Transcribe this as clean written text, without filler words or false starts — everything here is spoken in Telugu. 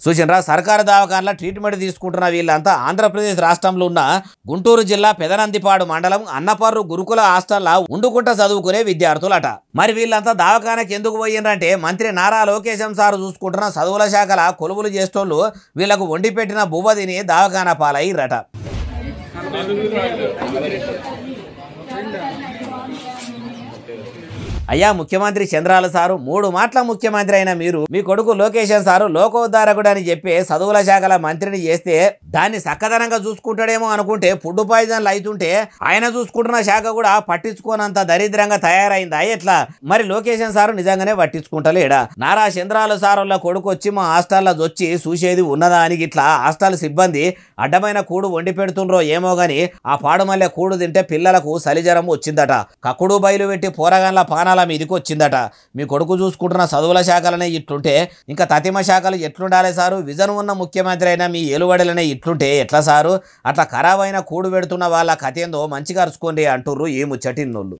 చూసినరా సర్కారు దవాఖానలో ట్రీట్మెంట్ తీసుకుంటున్న వీళ్ళంతా ఆంధ్రప్రదేశ్ రాష్ట్రంలో ఉన్న గుంటూరు జిల్లా పెదనందిపాడు మండలం అన్నపర్రు గురుకుల హాస్టల్లో ఉండుకుంట చదువుకునే విద్యార్థులట. మరి వీళ్ళంతా దవాఖానకి ఎందుకు పోయిండ్రంటే మంత్రి నారా లోకేశం సారు చూసుకుంటున్న చదువుల శాఖల కొలువులు చేసేటోళ్ళు వీళ్ళకు వండి పెట్టిన బువ్వ తిని దవాఖాన పాలయ్యిరట. అయ్యా ముఖ్యమంత్రి చంద్రాల సారు 3 మాటల ముఖ్యమంత్రి అయిన మీరు మీ కొడుకు లోకేశన్ సారు లోకోద్ధారకుడు అని చెప్పి చదువుల శాఖల మంత్రిని చేస్తే దాన్ని చక్కదనంగా చూసుకుంటాడేమో అనుకుంటే ఫుడ్ పాయిజన్లు అవుతుంటే ఆయన చూసుకుంటున్న శాఖ కూడా పట్టించుకోనంత దరిద్రంగా తయారైందా ఎట్లా? మరి లోకేశన్ సారు నిజంగానే పట్టించుకుంటలేడా? నారా చంద్రాల సారుల కొడుకు వచ్చి మా హాస్టల్లో వచ్చి చూసేది ఉన్నదా అని ఇట్లా హాస్టల్ సిబ్బంది అడ్డమైన కూడు వండి పెడుతుండ్రో ఏమో గాని ఆ పాడుమల్లె కూడు తింటే పిల్లలకు సలిజరం వచ్చిందట. కక్కుడు బయలు పెట్టి పోరగాన్ల పానాల మీదికి వచ్చిందట. మీ కొడుకు చూసుకుంటున్న చదువుల శాఖలనే ఇట్లుంటే ఇంకా తతిమ శాఖలు ఎట్లుండాలి సారు? విజన్ ఉన్న ముఖ్యమంత్రి అయినా మీ ఏలుబడిలనే ఇట్లుంటే ఎట్లా సారు? అట్లా ఖరాబైన కూడు పెడుతున్న వాళ్ళ కథేందో మంచిగా అరుచుకోండి అంటుర్రు ఈ ముచ్చటిన్నోళ్ళు.